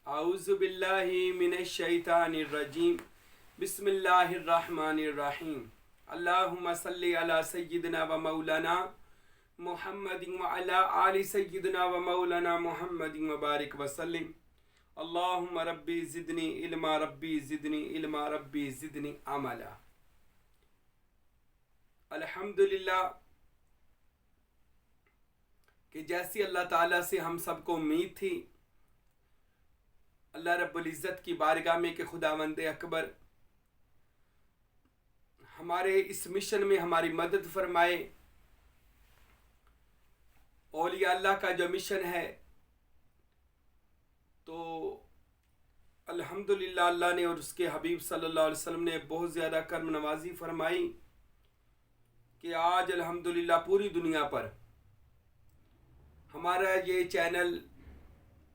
اعوذ باللہ من الشیطان الرجیم بسم اللہ الرحمن الرحیم اللہم صلی علی سیدنا و مولانا محمد وعلی آل سیدنا و مولانا محمد وبارک وسلم اللہم ربی زدنی علما ربی زدنی علما ربی زدنی عملا۔ الحمدللہ کہ جیسی اللہ تعالیٰ سے ہم سب کو امید تھی، اللہ رب العزت کی بارگاہ میں کہ خداوند اکبر ہمارے اس مشن میں ہماری مدد فرمائے۔ اولیاء اللہ کا جو مشن ہے تو الحمدللہ اللہ نے اور اس کے حبیب صلی اللہ علیہ وسلم نے بہت زیادہ کرم نوازی فرمائی کہ آج الحمدللہ پوری دنیا پر ہمارا یہ چینل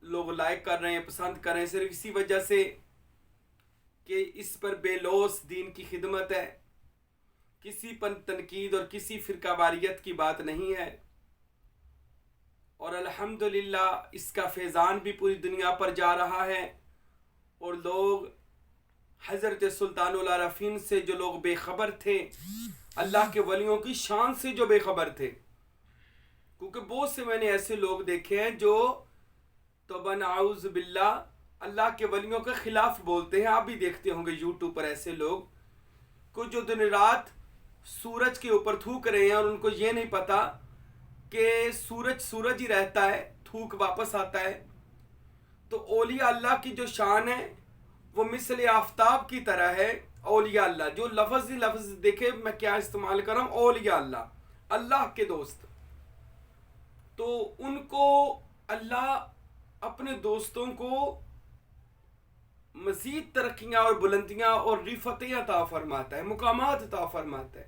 لوگ لائک کر رہے ہیں، پسند کر رہے ہیں، صرف اسی وجہ سے کہ اس پر بے لوث دین کی خدمت ہے، کسی پر تنقید اور کسی فرقہ واریت کی بات نہیں ہے، اور الحمدللہ اس کا فیضان بھی پوری دنیا پر جا رہا ہے، اور لوگ حضرت سلطان العارفین سے جو لوگ بے خبر تھے، اللہ کے ولیوں کی شان سے جو بے خبر تھے، کیونکہ بہت سے میں نے ایسے لوگ دیکھے ہیں جو توبہ نعوذ باللہ اللہ کے ولیوں کے خلاف بولتے ہیں۔ آپ بھی دیکھتے ہوں گے یوٹیوب پر ایسے لوگ کو جو دن رات سورج کے اوپر تھوک رہے ہیں، اور ان کو یہ نہیں پتا کہ سورج ہی رہتا ہے، تھوک واپس آتا ہے۔ تو اولیاء اللہ کی جو شان ہے وہ مثل آفتاب کی طرح ہے۔ اولیاء اللہ جو لفظ دیکھے میں کیا استعمال کر رہا ہوں، اولیاء اللہ، اللہ کے دوست، تو ان کو اللہ اپنے دوستوں کو مزید ترقیاں اور بلندیاں اور رفعتیں عطا فرماتا ہے، مقامات عطا فرماتا ہے،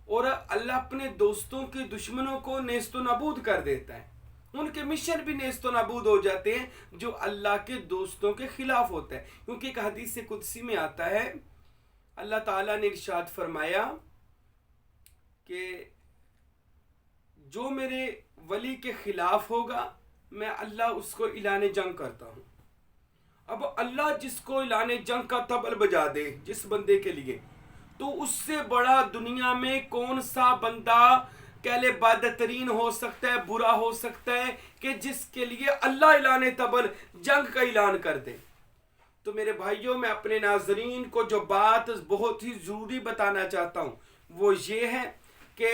اور اللہ اپنے دوستوں کے دشمنوں کو نیست و نابود کر دیتا ہے۔ ان کے مشن بھی نیست و نابود ہو جاتے ہیں جو اللہ کے دوستوں کے خلاف ہوتا ہے، کیونکہ ایک حدیث قدسی میں آتا ہے، اللہ تعالیٰ نے ارشاد فرمایا کہ جو میرے ولی کے خلاف ہوگا میں اللہ اس کو اعلان جنگ کرتا ہوں۔ اب اللہ جس کو اعلان جنگ کا طبل بجا دے جس بندے کے لیے، تو اس سے بڑا دنیا میں کون سا بندہ کہلے بدترین ہو سکتا ہے، برا ہو سکتا ہے کہ جس کے لیے اللہ اعلان طبل جنگ کا اعلان کر دے۔ تو میرے بھائیوں، میں اپنے ناظرین کو جو بات بہت ہی ضروری بتانا چاہتا ہوں وہ یہ ہے کہ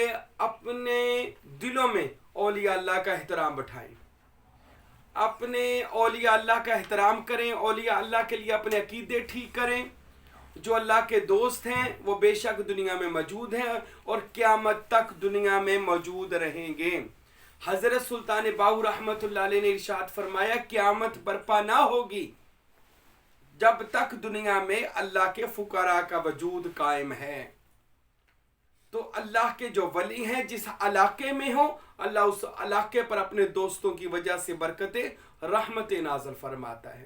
اپنے دلوں میں اولیاء اللہ کا احترام بٹھائیں، اپنے اولیاء اللہ کا احترام کریں، اولیاء اللہ کے لیے اپنے عقیدے ٹھیک کریں۔ جو اللہ کے دوست ہیں وہ بے شک دنیا میں موجود ہیں اور قیامت تک دنیا میں موجود رہیں گے۔ حضرت سلطان باہو رحمۃ اللہ علیہ نے ارشاد فرمایا، قیامت برپا نہ ہوگی جب تک دنیا میں اللہ کے فقراء کا وجود قائم ہے۔ تو اللہ کے جو ولی ہیں جس علاقے میں ہوں، اللہ اس علاقے پر اپنے دوستوں کی وجہ سے برکتیں رحمت نازل فرماتا ہے۔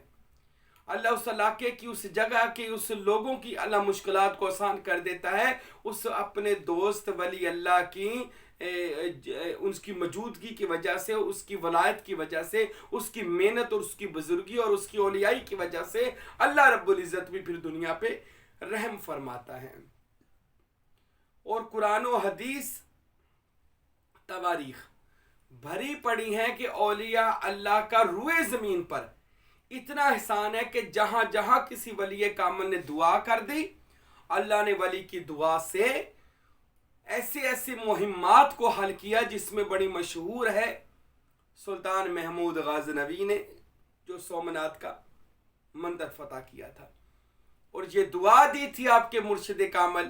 اللہ اس علاقے کی، اس جگہ کی، اس لوگوں کی اللہ مشکلات کو آسان کر دیتا ہے، اس اپنے دوست ولی اللہ کی اس کی موجودگی کی وجہ سے، اس کی ولایت کی وجہ سے، اس کی محنت اور اس کی بزرگی اور اس کی اولیائی کی وجہ سے اللہ رب العزت بھی پھر دنیا پہ رحم فرماتا ہے۔ اور قرآن و حدیث تواریخ بھری پڑی ہیں کہ اولیاء اللہ کا روئے زمین پر اتنا احسان ہے کہ جہاں جہاں کسی ولی کامل نے دعا کر دی، اللہ نے ولی کی دعا سے ایسے مہمات کو حل کیا، جس میں بڑی مشہور ہے سلطان محمود غازنوی نے جو سومنات کا مندر فتح کیا تھا، اور یہ دعا دی تھی آپ کے مرشد کامل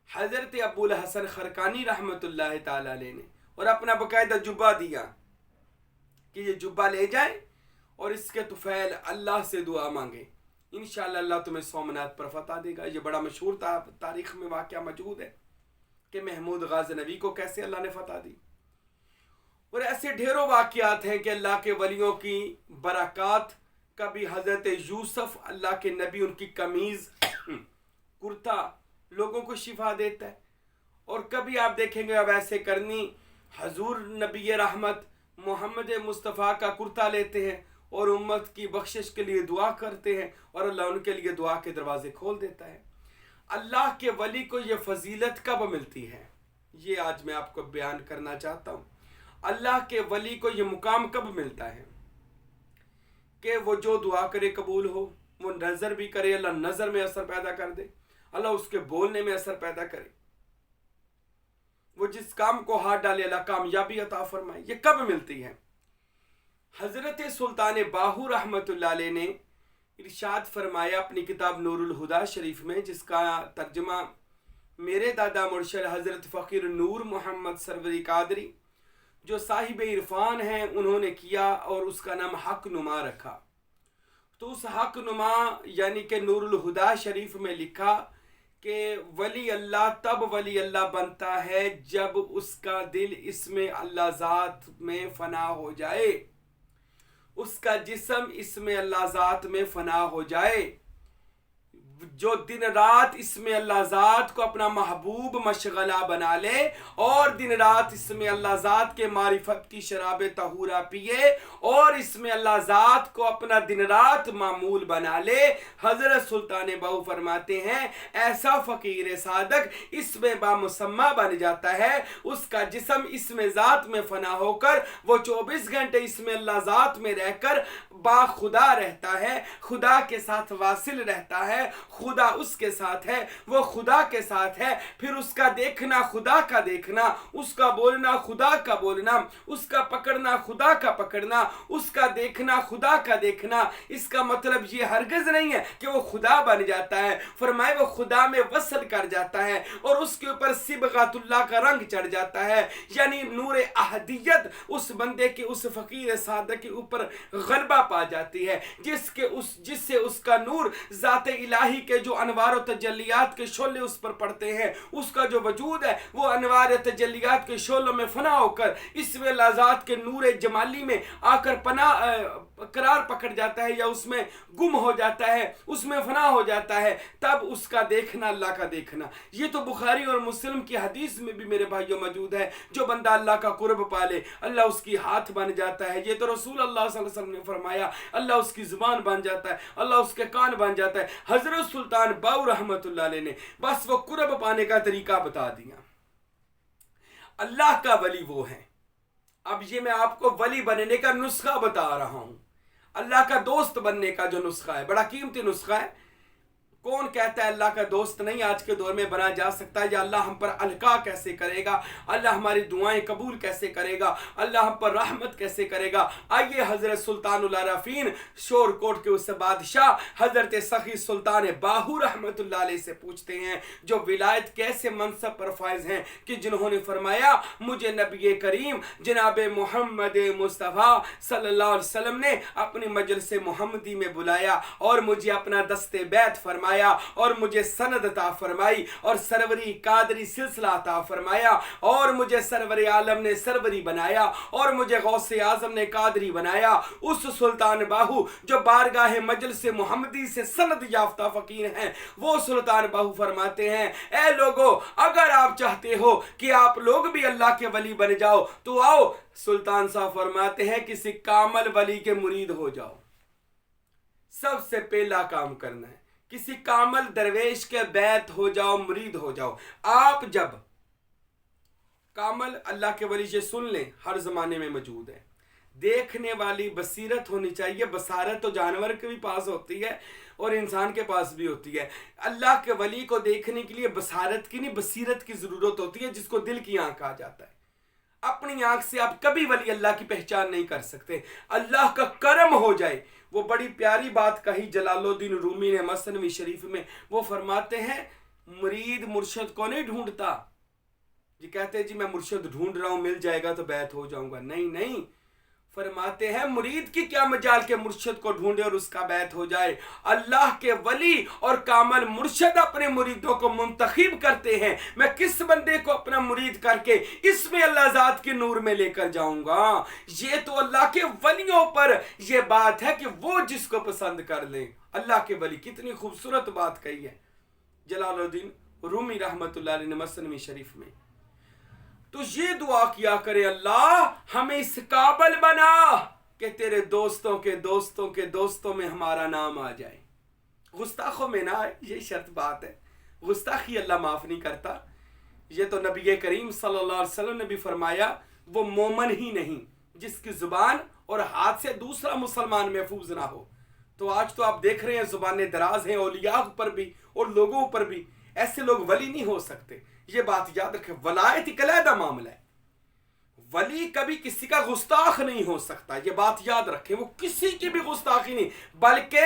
حضرت ابو الحسن خرقانی رحمۃ اللہ تعالی علیہ نے، اور اپنا باقاعدہ جبہ دیا کہ یہ جبہ لے جائیں اور اس کے طفیل اللہ سے دعا مانگیں، انشاءاللہ اللہ تمہیں سومنات پر فتح دے گا۔ یہ بڑا مشہور تاریخ میں واقعہ موجود ہے کہ محمود غازنوی کو کیسے اللہ نے فتح دی، اور ایسے ڈھیروں واقعات ہیں کہ اللہ کے ولیوں کی برکات۔ کبھی حضرت یوسف اللہ کے نبی ان کی قمیض کرتا لوگوں کو شفا دیتا ہے، اور کبھی آپ دیکھیں گے ویسے کرنی حضور نبی رحمت محمد مصطفیٰ کا کرتا لیتے ہیں اور امت کی بخشش کے لیے دعا کرتے ہیں اور اللہ ان کے لیے دعا کے دروازے کھول دیتا ہے۔ اللہ کے ولی کو یہ فضیلت کب ملتی ہے، یہ آج میں آپ کو بیان کرنا چاہتا ہوں۔ اللہ کے ولی کو یہ مقام کب ملتا ہے کہ وہ جو دعا کرے قبول ہو، وہ نظر بھی کرے اللہ نظر میں اثر پیدا کر دے، اللہ اس کے بولنے میں اثر پیدا کرے، وہ جس کام کو ہاتھ ڈالے اللہ کامیابی عطا فرمائے۔ یہ کب ملتی ہے؟ حضرت سلطان باہو رحمت اللہ علیہ نے ارشاد فرمایا اپنی کتاب نور الہدا شریف میں، جس کا ترجمہ میرے دادا مرشد حضرت فقیر نور محمد سروری قادری جو صاحب عرفان ہیں انہوں نے کیا، اور اس کا نام حق نما رکھا۔ تو اس حق نما یعنی کہ نور الہدا شریف میں لکھا کہ ولی اللہ تب ولی اللہ بنتا ہے جب اس کا دل اس میں اللہ ذات میں فنا ہو جائے، اس کا جسم اس میں اللہ ذات میں فنا ہو جائے، جو دن رات اس میں اللہ ذات کو اپنا محبوب مشغلہ بنا لے اور دن رات اس میں اللہ ذات کے معرفت کی شراب طہورہ پیے اور اس میں اللہ ذات کو اپنا دن رات معمول بنا لے۔ حضرت سلطان باہو فرماتے ہیں ایسا فقیر صادق اس میں بامسمہ بن جاتا ہے، اس کا جسم اس میں ذات میں فنا ہو کر وہ 24 گھنٹے اس میں اللہ ذات میں رہ کر با خدا رہتا ہے، خدا کے ساتھ واصل رہتا ہے، خدا اس کے ساتھ ہے، وہ خدا کے ساتھ ہے، پھر اس کا دیکھنا خدا کا دیکھنا، اس کا بولنا خدا کا بولنا، اس کا پکڑنا خدا کا پکڑنا، اس کا دیکھنا خدا کا دیکھنا۔ اس کا مطلب یہ ہرگز نہیں ہے کہ وہ خدا بن جاتا ہے، فرمائے وہ خدا میں وصل کر جاتا ہے اور اس کے اوپر صبغۃ اللہ کا رنگ چڑھ جاتا ہے، یعنی نور احدیت اس بندے کے اس فقیر صادق کے اوپر غلبہ پا جاتی ہے، جس سے اس کا نور ذات الہی کے جو انوار و تجلیات کے شعلے اس پر پڑتے ہیں، اس کا جو وجود ہے وہ انوار تجلیات کے شعلوں میں فنا ہو کر اس میں اللہ ذات کے نور جمالی میں آ کر قرار پکڑ جاتا ہے یا اس میں گم ہو جاتا ہے، اس میں فنا ہو جاتا ہے، تب اس کا دیکھنا اللہ کا دیکھنا۔ یہ تو بخاری اور مسلم کی حدیث میں بھی میرے بھائیوں موجود ہے، جو بندہ اللہ کا قرب پالے اللہ اس کی ہاتھ بن جاتا ہے۔ یہ تو رسول اللہ صلی اللہ علیہ وسلم نے فرمایا، اللہ اس کی زبان بن جاتا ہے، اللہ اس کے کان بن جاتا ہے۔ حضرت سلطان باہو رحمت اللہ علیہ نے بس وہ قرب پانے کا طریقہ بتا دیا۔ اللہ کا ولی وہ ہے۔ اب یہ میں آپ کو ولی بننے کا نسخہ بتا رہا ہوں، اللہ کا دوست بننے کا جو نسخہ ہے، بڑا قیمتی نسخہ ہے۔ کون کہتا ہے اللہ کا دوست نہیں آج کے دور میں بنا جا سکتا ہے، یا اللہ ہم پر القا کیسے کرے گا، اللہ ہماری دعائیں قبول کیسے کرے گا، اللہ ہم پر رحمت کیسے کرے گا؟ آئیے حضرت سلطان العارفین شور کوٹ کے اس بادشاہ حضرت سخی سلطان باہو رحمت اللہ علیہ سے پوچھتے ہیں، جو ولایت کیسے منصب پر فائز ہیں، کہ جنہوں نے فرمایا مجھے نبی کریم جناب محمد مصطفیٰ صلی اللہ علیہ وسلم نے اپنی مجلس محمدی میں بلایا اور مجھے اپنا دست بیعت فرمایا اور مجھے سند عطا فرمائی اور سروری قادری سلسلہ عطا فرمایا اور مجھے سرور عالم نے سروری بنایا اور مجھے غوث اعظم نے قادری بنایا۔ اس سلطان باہو جو بارگاہ مجلس محمدی سے سند یافتہ فقیر ہیں، وہ سلطان باہو فرماتے ہیں اے لوگو، اگر آپ چاہتے ہو کہ آپ لوگ بھی اللہ کے ولی بن جاؤ تو آؤ۔ سلطان صاحب فرماتے ہیں کسی کامل ولی کے مرید ہو جاؤ، سب سے پہلا کام کرنا ہے کسی کامل درویش کے بیعت ہو جاؤ، مرید ہو جاؤ۔ آپ جب کامل اللہ کے ولی یہ سن لیں، ہر زمانے میں موجود ہے، دیکھنے والی بصیرت ہونی چاہیے۔ بصارت تو جانور کے بھی پاس ہوتی ہے اور انسان کے پاس بھی ہوتی ہے۔ اللہ کے ولی کو دیکھنے کے لیے بصارت کی نہیں، بصیرت کی ضرورت ہوتی ہے، جس کو دل کی آنکھ کہا جاتا ہے۔ اپنی آنکھ سے آپ کبھی ولی اللہ کی پہچان نہیں کر سکتے، اللہ کا کرم ہو جائے۔ وہ بڑی پیاری بات کہی جلال الدین رومی نے مثنوی شریف میں، وہ فرماتے ہیں مرید مرشد کو نہیں ڈھونڈتا، یہ کہتے ہیں جی میں مرشد ڈھونڈ رہا ہوں، مل جائے گا تو بیعت ہو جاؤں گا، نہیں نہیں، فرماتے ہیں مرید کی کیا مجال کے مرشد کو ڈھونڈے اور اس کا بیعت ہو جائے۔ اللہ کے ولی اور کامل مرشد اپنے مریدوں کو منتخب کرتے ہیں، میں کس بندے کو اپنا مرید کر کے اس میں اللہ ذات کے نور میں لے کر جاؤں گا۔ یہ تو اللہ کے ولیوں پر یہ بات ہے کہ وہ جس کو پسند کر لیں۔ اللہ کے ولی، کتنی خوبصورت بات کہی ہے جلال الدین رومی رحمت اللہ علیہ نے مثنوی شریف میں۔ تو یہ دعا کیا کرے اللہ ہمیں اس قابل بنا کہ تیرے دوستوں کے دوستوں کے دوستوں میں ہمارا نام آ جائے. گستاخوں میں نہ آئے، یہ شرط بات ہے. گستاخی اللہ معاف نہیں کرتا. یہ تو نبی کریم صلی اللہ علیہ وسلم نے بھی فرمایا وہ مومن ہی نہیں جس کی زبان اور ہاتھ سے دوسرا مسلمان محفوظ نہ ہو. تو آج تو آپ دیکھ رہے ہیں زبانیں دراز ہیں اولیاء پر بھی اور لوگوں پر بھی. ایسے لوگ ولی نہیں ہو سکتے. یہ بات یاد رکھیں، ولایت ایک علیحدہ معاملہ ہے. ولی کبھی کسی کا گستاخ نہیں ہو سکتا، یہ بات یاد رکھیں. وہ کسی کی بھی گستاخی نہیں، بلکہ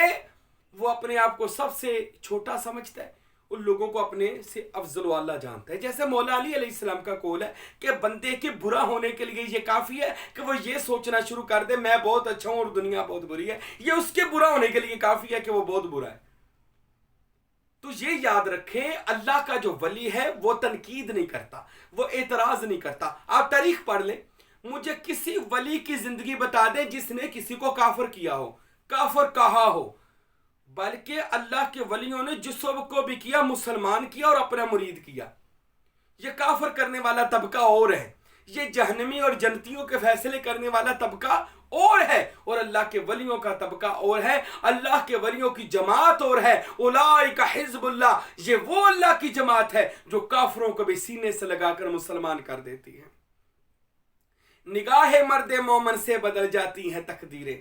وہ اپنے آپ کو سب سے چھوٹا سمجھتا ہے، ان لوگوں کو اپنے سے افضل والا جانتا ہے. جیسے مولا علی علیہ السلام کا قول ہے کہ بندے کے برا ہونے کے لیے یہ کافی ہے کہ وہ یہ سوچنا شروع کر دے میں بہت اچھا ہوں اور دنیا بہت بری ہے. یہ اس کے برا ہونے کے لیے کافی ہے کہ وہ بہت برا ہے. تو یہ یاد رکھیں، اللہ کا جو ولی ہے وہ تنقید نہیں کرتا، وہ اعتراض نہیں کرتا. آپ تاریخ پڑھ لیں، مجھے کسی ولی کی زندگی بتا دیں جس نے کسی کو کافر کیا ہو، کافر کہا ہو. بلکہ اللہ کے ولیوں نے جس کو بھی کیا مسلمان کیا اور اپنا مرید کیا. یہ کافر کرنے والا طبقہ اور ہے، یہ جہنمی اور جنتیوں کے فیصلے کرنے والا طبقہ اور ہے، اور اللہ کے ولیوں کا طبقہ اور ہے. اللہ کے ولیوں کی جماعت اور ہے. اولئک حزب اللہ، یہ وہ اللہ کی جماعت ہے جو کافروں کو بھی سینے سے لگا کر مسلمان کر دیتی ہے. نگاہ مرد مومن سے بدل جاتی ہیں تقدیریں.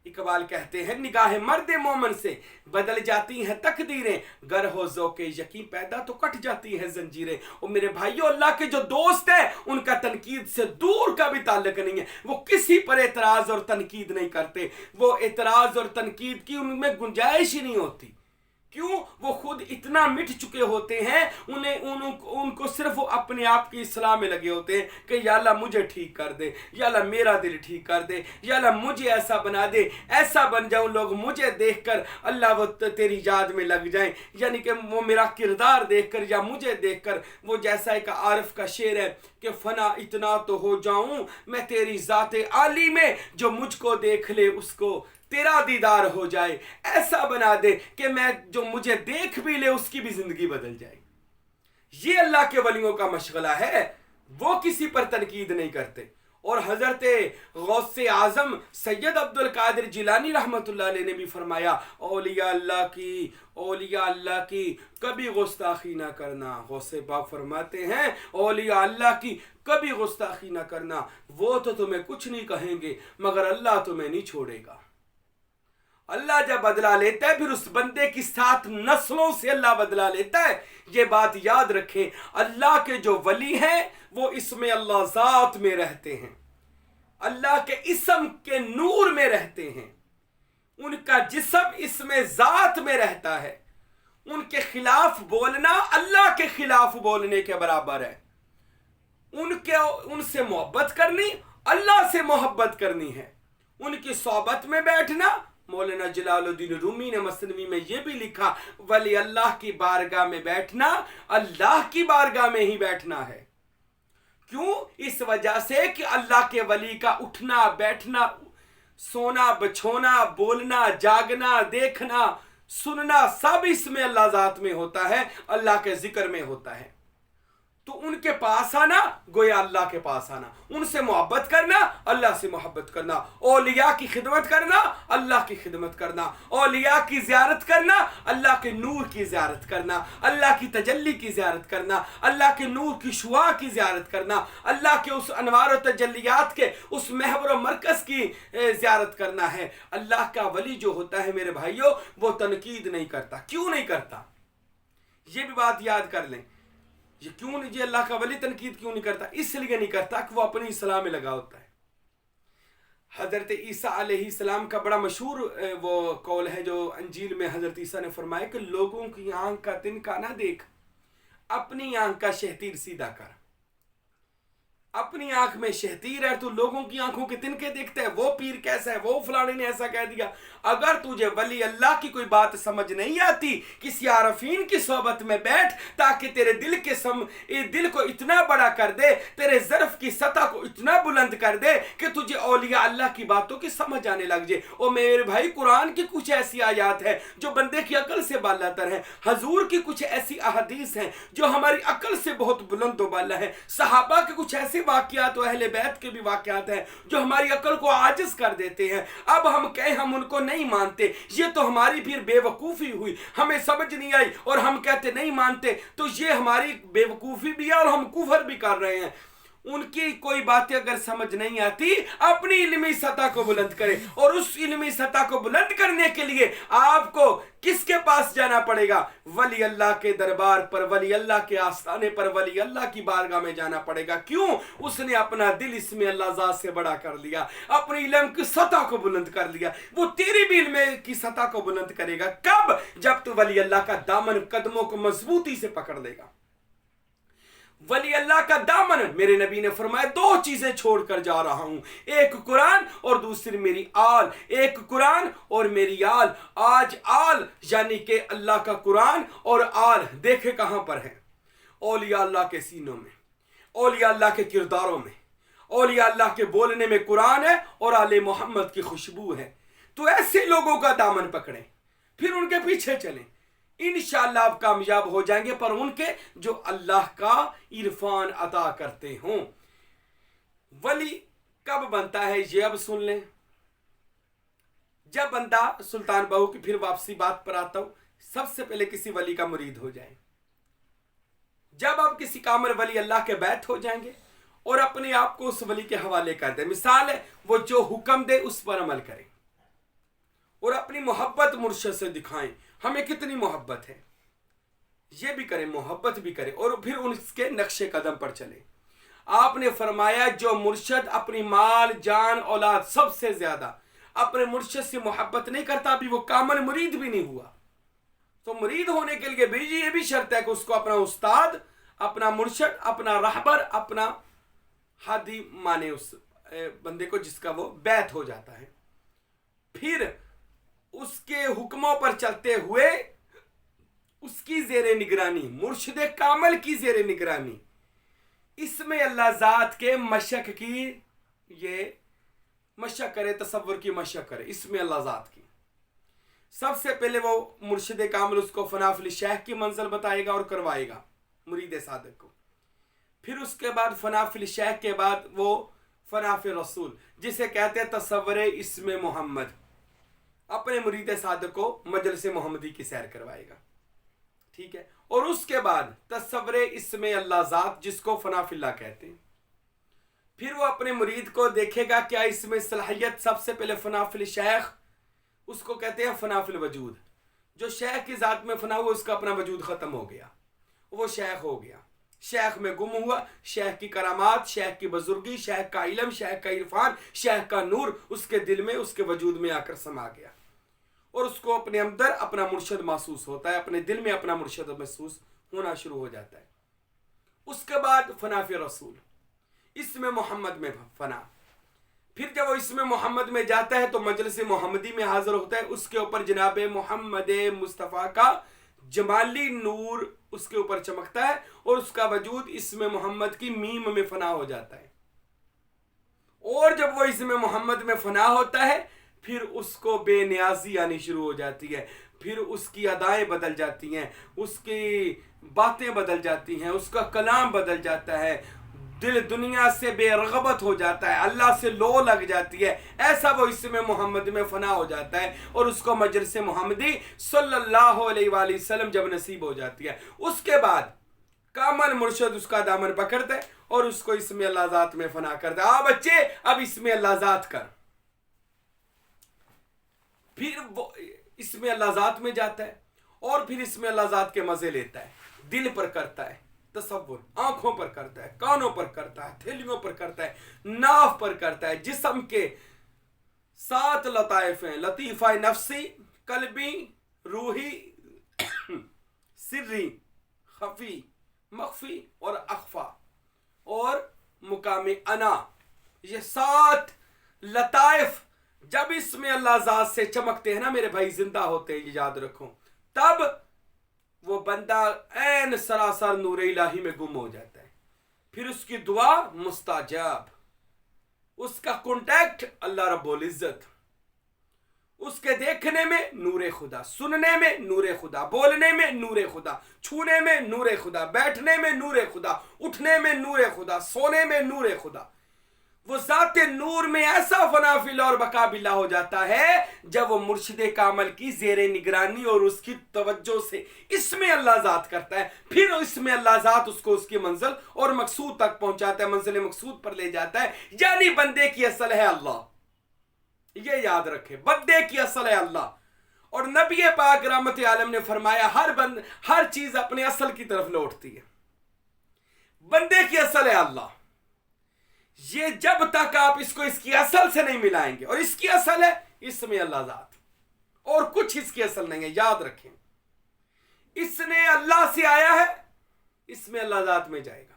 اقبال کہتے ہیں نگاہ مرد مومن سے بدل جاتی ہیں تقدیریں، گر ہو ذوق یقین پیدا تو کٹ جاتی ہیں زنجیریں. اور میرے بھائیو، اللہ کے جو دوست ہیں ان کا تنقید سے دور کا بھی تعلق نہیں ہے. وہ کسی پر اعتراض اور تنقید نہیں کرتے. وہ اعتراض اور تنقید کی ان میں گنجائش ہی نہیں ہوتی. کیوں؟ وہ خود اتنا مٹ چکے ہوتے ہیں، ان کو صرف اپنے آپ کی اصلاح میں لگے ہوتے ہیں کہ یا اللہ مجھے ٹھیک کر دے، یا اللہ میرا دل ٹھیک کر دے، یا اللہ مجھے ایسا بنا دے، ایسا بن جاؤں لوگ مجھے دیکھ کر اللہ وہ تیری یاد میں لگ جائیں. یعنی کہ وہ میرا کردار دیکھ کر یا مجھے دیکھ کر، وہ جیسا ایک عارف کا شعر ہے کہ فنا اتنا تو ہو جاؤں میں تیری ذات عالی میں، جو مجھ کو دیکھ لے اس کو تیرا دیدار ہو جائے. ایسا بنا دے کہ میں جو مجھے دیکھ بھی لے اس کی بھی زندگی بدل جائے. یہ اللہ کے ولیوں کا مشغلہ ہے. وہ کسی پر تنقید نہیں کرتے. اور حضرت غوث اعظم سید عبد القادر جیلانی رحمۃ اللہ علیہ نے بھی فرمایا اولیاء اللہ کی کبھی گستاخی نہ کرنا. غوث پاک فرماتے ہیں اولیاء اللہ کی کبھی گستاخی نہ کرنا. وہ تو تمہیں کچھ نہیں کہیں گے مگر اللہ تمہیں نہیں چھوڑے گا. اللہ جب بدلہ لیتا ہے پھر اس بندے کی 7 نسلوں سے اللہ بدلہ لیتا ہے. یہ بات یاد رکھیں، اللہ کے جو ولی ہیں وہ اسم اللہ ذات میں رہتے ہیں، اللہ کے اسم کے نور میں رہتے ہیں. ان کا جسم اسم ذات میں رہتا ہے. ان کے خلاف بولنا اللہ کے خلاف بولنے کے برابر ہے. ان سے محبت کرنی اللہ سے محبت کرنی ہے. ان کی صحبت میں بیٹھنا، مولانا جلال الدین رومی نے مثنوی میں یہ بھی لکھا ولی اللہ کی بارگاہ میں بیٹھنا اللہ کی بارگاہ میں ہی بیٹھنا ہے. کیوں؟ اس وجہ سے کہ اللہ کے ولی کا اٹھنا بیٹھنا، سونا بچھونا، بولنا جاگنا، دیکھنا سننا سب اس میں اللہ ذات میں ہوتا ہے، اللہ کے ذکر میں ہوتا ہے. تو ان کے پاس آنا گویا اللہ کے پاس آنا، ان سے محبت کرنا اللہ سے محبت کرنا، اولیاء کی خدمت کرنا اللہ کی خدمت کرنا، اولیاء کی زیارت کرنا اللہ کے نور کی زیارت کرنا، اللہ کی تجلی کی زیارت کرنا، اللہ کے نور کی شعاع کی زیارت کرنا، اللہ کے اس انوار و تجلیات کے اس محور و مرکز کی زیارت کرنا ہے. اللہ کا ولی جو ہوتا ہے میرے بھائیوں وہ تنقید نہیں کرتا. کیوں نہیں کرتا؟ یہ بھی بات یاد کر لیں. یہ کیوں نہیں، یہ اللہ کا ولی تنقید کیوں نہیں کرتا؟ اس لیے نہیں کرتا کہ وہ اپنی اصلاح میں لگا ہوتا ہے. حضرت عیسیٰ علیہ السلام کا بڑا مشہور وہ قول ہے جو انجیل میں حضرت عیسیٰ نے فرمایا کہ لوگوں کی آنکھ کا تنکا نہ دیکھ، اپنی آنکھ کا شہتیر سیدھا کر. اپنی آنکھ میں شہتیر ہے تو لوگوں کی آنکھوں کے تنکے دیکھتا ہے، وہ پیر کیسا ہے، وہ فلانے نے ایسا کہہ دیا. اگر تجھے ولی اللہ کی کوئی بات سمجھ نہیں آتی، کسی عارفین کی صحبت میں بیٹھ تاکہ تیرے دل کو اتنا بڑا کر دے، تیرے ظرف کی سطح کو اتنا بلند کر دے کہ تجھے اولیاء اللہ کی باتوں کی سمجھ آنے لگ جائے. اور میرے بھائی قرآن کی کچھ ایسی آیات ہیں جو بندے کی عقل سے بالا تر ہیں، حضور کی کچھ ایسی احادیث ہیں جو ہماری عقل سے بہت بلند و بالا ہیں، صحابہ کے کچھ ایسے واقعات و اہل بیت کے بھی واقعات ہیں جو ہماری عقل کو عاجز کر دیتے ہیں. اب ہم کہیں ہم ان کو نہیں مانتے, یہ تو ہماری پھر بے وقوفی ہوئی, ہمیں سمجھ نہیں آئی اور ہم کہتے نہیں مانتے, تو یہ ہماری بے وقوفی بھی ہے اور ہم کفر بھی کر رہے ہیں. ان کی کوئی باتیں اگر سمجھ نہیں آتی, اپنی علمی سطح کو بلند کرے, اور اس علمی سطح کو بلند کرنے کے لیے آپ کو کس کے پاس جانا پڑے گا؟ ولی اللہ کے دربار پر, ولی اللہ کے آستانے پر, ولی اللہ کی بارگاہ میں جانا پڑے گا. کیوں؟ اس نے اپنا دل اس میں اللہ ذات سے بڑا کر لیا, اپنی علم کی سطح کو بلند کر لیا. وہ تیری بھی علم کی سطح کو بلند کرے گا. کب؟ جب تو ولی اللہ کا دامن قدموں کو مضبوطی سے پکڑ لے گا. ولی اللہ کا دامن, میرے نبی نے فرمایا 2 چیزیں چھوڑ کر جا رہا ہوں, ایک قرآن اور دوسری میری آل. ایک قرآن اور میری آل. آج آل یعنی کہ اللہ کا قرآن اور آل دیکھے کہاں پر ہے؟ اولیاء اللہ کے سینوں میں, اولیاء اللہ کے کرداروں میں, اولیاء اللہ کے بولنے میں قرآن ہے اور آل محمد کی خوشبو ہے. تو ایسے لوگوں کا دامن پکڑیں, پھر ان کے پیچھے چلیں, انشاءاللہ آپ کامیاب ہو جائیں گے, پر ان کے جو اللہ کا عرفان عطا کرتے ہوں. ولی کب بنتا ہے یہ اب سن لیں. جب بندہ سلطان بہو کی پھر واپسی بات پر آتا ہوں, سب سے پہلے کسی ولی کا مرید ہو جائیں. جب آپ کسی کامل ولی اللہ کے بیت ہو جائیں گے اور اپنے آپ کو اس ولی کے حوالے کر دیں, مثال ہے وہ جو حکم دے اس پر عمل کریں اور اپنی محبت مرشد سے دکھائیں ہمیں کتنی محبت ہے, یہ بھی کریں, محبت بھی کریں, اور پھر اس کے نقش قدم پر چلیں. آپ نے فرمایا جو مرشد اپنی مال جان اولاد سب سے زیادہ اپنے مرشد سے محبت نہیں کرتا, ابھی وہ کامل مرید بھی نہیں ہوا. تو مرید ہونے کے لیے بھی یہ بھی شرط ہے کہ اس کو اپنا استاد, اپنا مرشد, اپنا رہبر, اپنا ہادی مانے اس بندے کو جس کا وہ بیت ہو جاتا ہے. پھر اس کے حکموں پر چلتے ہوئے اس کی زیر نگرانی, مرشد کامل کی زیر نگرانی, اس میں اللہ ذات کے مشق کی, یہ مشق کرے, تصور کی مشق کرے, اس میں اللہ ذات کی. سب سے پہلے وہ مرشد کامل اس کو فنا فی الشیخ کی منزل بتائے گا اور کروائے گا مرید صادق کو. پھر اس کے بعد فنا فی الشیخ کے بعد وہ فنا فی رسول, جسے کہتے ہیں تصور اسم محمد, اپنے مرید صادق کو مجلس محمدی کی سیر کروائے گا. ٹھیک ہے, اور اس کے بعد تصور اسم اللہ ذات جس کو فنا فی اللہ کہتے ہیں. پھر وہ اپنے مرید کو دیکھے گا کیا اس میں صلاحیت. سب سے پہلے فنا فی الشیخ, اس کو کہتے ہیں فنا فی الوجود. جو شیخ کی ذات میں فنا ہوا اس کا اپنا وجود ختم ہو گیا, وہ شیخ ہو گیا, شیخ میں گم ہوا. شیخ کی کرامات, شیخ کی بزرگی, شیخ کا علم, شیخ کا عرفان, شیخ کا نور اس کے دل میں, اس کے وجود میں آ کر سما گیا, اور اس کو اپنے اندر اپنا مرشد محسوس ہوتا ہے, اپنے دل میں اپنا مرشد محسوس ہونا شروع ہو جاتا ہے. اس کے بعد فنا فی رسول, اسم محمد میں فنا. پھر جب وہ اسم محمد میں جاتا ہے تو مجلس محمدی میں حاضر ہوتا ہے. اس کے اوپر جناب محمد مصطفیٰ کا جمالی نور اس کے اوپر چمکتا ہے, اور اس کا وجود اسم محمد کی میم میں فنا ہو جاتا ہے. اور جب وہ اسم محمد میں فنا ہوتا ہے پھر اس کو بے نیازی آنی شروع ہو جاتی ہے. پھر اس کی ادائیں بدل جاتی ہیں, اس کی باتیں بدل جاتی ہیں, اس کا کلام بدل جاتا ہے, دل دنیا سے بے رغبت ہو جاتا ہے, اللہ سے لو لگ جاتی ہے. ایسا وہ اسم محمد میں فنا ہو جاتا ہے, اور اس کو مجلس محمدی صلی اللہ علیہ وآلہ وسلم جب نصیب ہو جاتی ہے. اس کے بعد کامل مرشد اس کا دامن پکڑتا ہے اور اس کو اسم اللہ ذات میں فنا کرتا ہے. بچے اب اسم اللہ ذات کر. پھر وہ اسم اللہ ذات میں جاتا ہے اور پھر اسم اللہ ذات کے مزے لیتا ہے. دل پر کرتا ہے تصور, آنکھوں پر کرتا ہے, کانوں پر کرتا ہے, تھیلیوں پر کرتا ہے, ناف پر کرتا ہے. جسم کے 7 لطائف ہیں, لطیفہ نفسی, قلبی, روحی, سری, خفی, مخفی اور اخفا, اور مقام انا. یہ 7 لطائف جب اس میں اللہ ذات سے چمکتے ہیں نا میرے بھائی, زندہ ہوتے ہیں, یہ یاد رکھو, تب وہ بندہ عین سراسر نور الہی میں گم ہو جاتا ہے. پھر اس کی دعا مستجاب, اس کا کانٹیکٹ اللہ رب العزت, اس کے دیکھنے میں نور خدا، سننے میں نور خدا، بولنے میں نور خدا، چھونے میں نور خدا، بیٹھنے میں نور خدا، اٹھنے میں نور خدا، سونے میں نور خدا۔ وہ ذات نور میں ایسا فنا فی اللہ اور بقا باللہ ہو جاتا ہے جب وہ مرشد کامل کی زیر نگرانی اور اس کی توجہ سے اس میں اللہ ذات کرتا ہے، پھر اس میں اللہ ذات اس کو اس کی منزل اور مقصود تک پہنچاتا ہے، منزل مقصود پر لے جاتا ہے۔ یعنی بندے کی اصل ہے اللہ، یہ یاد رکھے، بندے کی اصل ہے اللہ۔ اور نبی پاک رحمت عالم نے فرمایا ہر چیز اپنے اصل کی طرف لوٹتی ہے، بندے کی اصل ہے اللہ۔ یہ جب تک آپ اس کو اس کی اصل سے نہیں ملائیں گے، اور اس کی اصل ہے اس میں اللہ ذات، اور کچھ اس کی اصل نہیں ہے، یاد رکھیں۔ اس نے اللہ سے آیا ہے، اس میں اللہ ذات میں جائے گا۔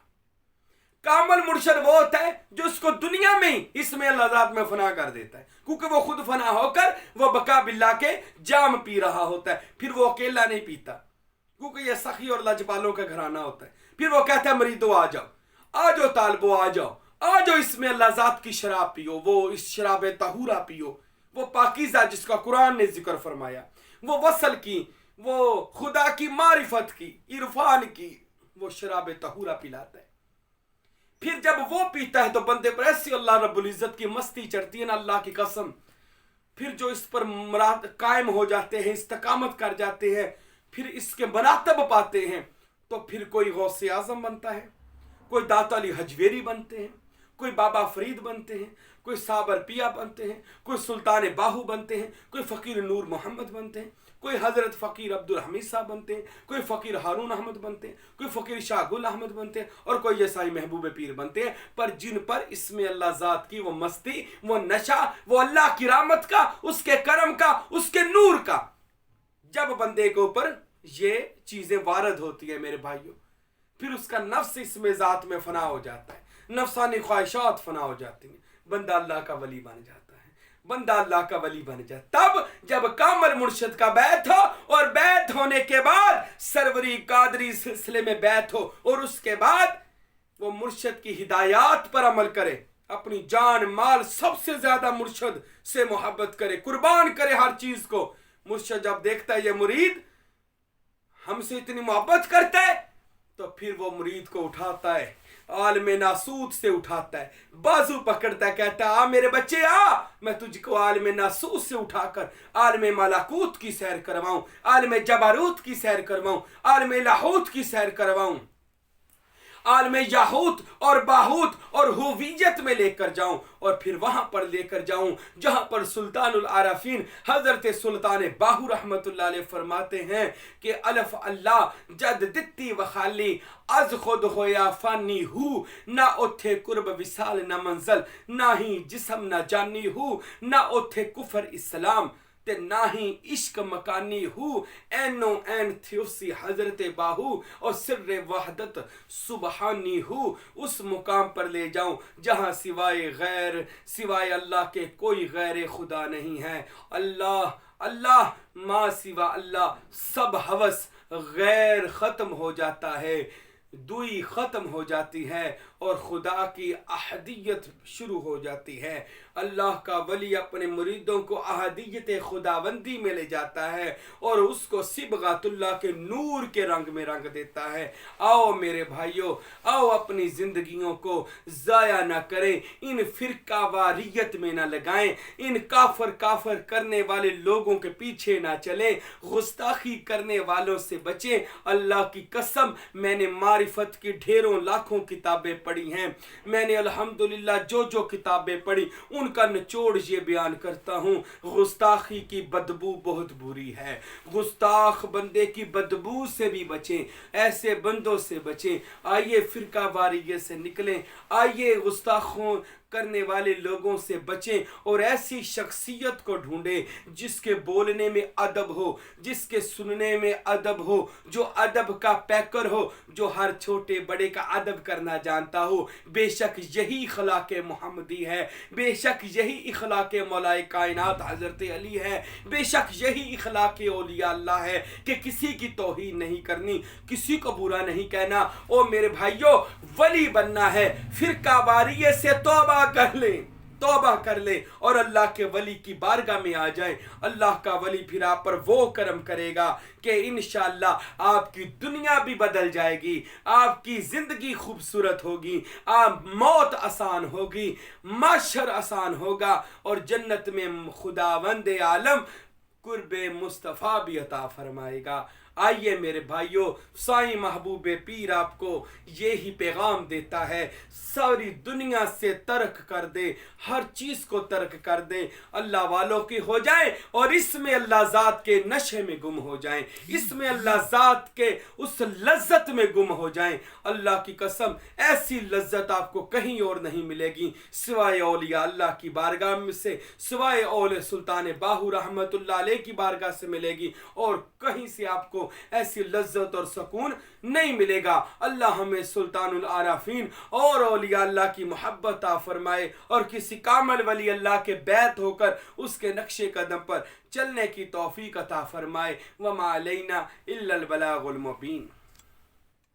کامل مرشد وہ ہوتا ہے جو اس کو دنیا میں ہی اس میں اللہ ذات میں فنا کر دیتا ہے، کیونکہ وہ خود فنا ہو کر وہ بقا باللہ کے جام پی رہا ہوتا ہے۔ پھر وہ اکیلا نہیں پیتا، کیونکہ یہ سخی اور لجپالوں کا گھرانہ ہوتا ہے۔ پھر وہ کہتا ہے مریدو آ جاؤ، آ جاؤ طالبو آ جاؤ، آ جاؤ اس میں اللہ ذات کی شراب پیو، وہ اس شراب طہورہ پیو، وہ پاکیزہ جس کا قرآن نے ذکر فرمایا، وہ وصل کی، وہ خدا کی معرفت کی، عرفان کی وہ شراب طہورہ پلاتا ہے۔ پھر جب وہ پیتا ہے تو بندے پر ایسی اللہ رب العزت کی مستی چڑھتی ہے نا، اللہ کی قسم۔ پھر جو اس پر قائم ہو جاتے ہیں، استقامت کر جاتے ہیں، پھر اس کے مراتب پاتے ہیں، تو پھر کوئی غوث اعظم بنتا ہے، کوئی داتا علی حجویری بنتے ہیں، کوئی بابا فرید بنتے ہیں، کوئی صابر پیا بنتے ہیں، کوئی سلطان باہو بنتے ہیں، کوئی فقیر نور محمد بنتے ہیں، کوئی حضرت فقیر عبدالحمید صاحب بنتے ہیں، کوئی فقیر ہارون احمد بنتے ہیں، کوئی فقیر شاہ گل احمد بنتے ہیں، اور کوئی یسائی محبوب پیر بنتے ہیں، پر جن پر اس میں اللہ ذات کی وہ مستی، وہ نشہ، وہ اللہ کی رحمت کا، اس کے کرم کا، اس کے نور کا، جب بندے کے اوپر یہ چیزیں وارد ہوتی ہیں میرے بھائیوں، پھر اس کا نفس اس میں ذات میں فنا ہو جاتا ہے، نفسانی خواہشات فنا ہو جاتی ہیں، بندہ اللہ کا ولی بن جاتا ہے، بندہ اللہ کا ولی بن جائے۔ تب جب کامل مرشد کا بیعت ہو، اور بیعت ہونے کے بعد سروری قادری سلسلے میں بیعت ہو، اور اس کے بعد وہ مرشد کی ہدایات پر عمل کرے، اپنی جان مال سب سے زیادہ مرشد سے محبت کرے، قربان کرے ہر چیز کو۔ مرشد جب دیکھتا ہے یہ مرید ہم سے اتنی محبت کرتا ہے، تو پھر وہ مرید کو اٹھاتا ہے، عالم ناسوت سے اٹھاتا ہے، بازو پکڑتا ہے، کہتا ہے آ میرے بچے آ، میں تجھ کو عالم ناسوت سے اٹھا کر عالم ملکوت کی سیر کرواؤں، عالم جبروت کی سیر کرواؤں، عالم لاہوت کی سیر کرواؤں، عالم یاہوت اور باہوت اور ہوویت میں لے کر جاؤں، اور پھر وہاں پر لے کر جاؤں جہاں پر سلطان العارفین حضرت سلطان باہو رحمت اللہ علیہ فرماتے ہیں کہ الف اللہ جد دتی و خالی از خود ہویا فانی ہو، نہ اتھے قرب وصال نہ منزل، نہ ہی جسم نہ جانی ہو، نہ اتھے کفر اسلام تے نہ ہی عشق مکانی ہو، اینو این تھیوسی حضرت باہو اور سر وحدت سبحانی ہو۔ اس مقام پر لے جاؤں جہاں سوائے اللہ کے کوئی غیر خدا نہیں ہے۔ اللہ ما سوا اللہ، سب ہوس غیر ختم ہو جاتا ہے، دوئی ختم ہو جاتی ہے، اور خدا کی احدیت شروع ہو جاتی ہے۔ اللہ کا ولی اپنے مریدوں کو احدیت خداوندی میں لے جاتا ہے، اور اس کو صبغۃ اللہ کے نور کے رنگ میں رنگ دیتا ہے۔ آؤ میرے بھائیوں، آؤ اپنی زندگیوں کو ضائع نہ کریں، ان فرقہ واریت میں نہ لگائیں، ان کافر کرنے والے لوگوں کے پیچھے نہ چلیں، گستاخی کرنے والوں سے بچیں۔ اللہ کی قسم میں نے معرفت کی ڈھیروں لاکھوں کتابیں پڑھی ہیں، میں نے الحمدللہ جو کتابیں پڑھی ان کا نچوڑ یہ بیان کرتا ہوں۔ گستاخی کی بدبو بہت بری ہے، گستاخ بندے کی بدبو سے بھی بچیں، ایسے بندوں سے بچیں۔ آئیے فرقہ واریت سے نکلیں، آئیے گستاخوں کرنے والے لوگوں سے بچیں، اور ایسی شخصیت کو ڈھونڈیں جس کے بولنے میں ادب ہو، جس کے سننے میں ادب ہو، جو ادب کا پیکر ہو، جو ہر چھوٹے بڑے کا ادب کرنا جانتا ہو۔ بے شک یہی اخلاق محمدی ہے، بے شک یہی اخلاق مولا کائنات حضرت علی ہے، بے شک یہی اخلاق اولیاء اللہ ہے کہ کسی کی توہین نہیں کرنی، کسی کو برا نہیں کہنا۔ او میرے بھائیوں، ولی بننا ہے، فرقہ واریت سے توبہ کر لیں، توبہ کر لے اور اللہ کے ولی کی بارگاہ میں آ جائیں، اللہ کا ولی پھر آپ پر وہ کرم کرے گا کہ انشاءاللہ آپ کی دنیا بھی بدل جائے گی، آپ کی زندگی خوبصورت ہوگی، آپ موت آسان ہوگی، معاشر آسان ہوگا، اور جنت میں خداوند عالم قرب مصطفیٰ بھی عطا فرمائے گا۔ آئیے میرے بھائیوں، سائیں محبوب پیر آپ کو یہی پیغام دیتا ہے، ساری دنیا سے ترک کر دے، ہر چیز کو ترک کر دیں، اللہ والوں کی ہو جائیں اور اس میں اللہ ذات کے نشے میں گم ہو جائیں، اس میں اللہ ذات کے اس لذت میں گم ہو جائیں۔ اللہ کی قسم ایسی لذت آپ کو کہیں اور نہیں ملے گی سوائے اولیاء اللہ کی بارگاہ میں سے، سوائے اول سلطان باہو رحمت اللہ علیہ کی بارگاہ سے ملے گی، اور کہیں سے آپ کو ایسی لذت اور سکون نہیں ملے گا۔ اللہ ہمیں سلطان العارفین اور اولیاء اللہ کی محبت عطا فرمائے، اور کسی کامل ولی اللہ کے بیعت ہو کر اس کے نقش قدم پر چلنے کی توفیق عطا فرمائے۔ وما علینا الا البلاغ المبین۔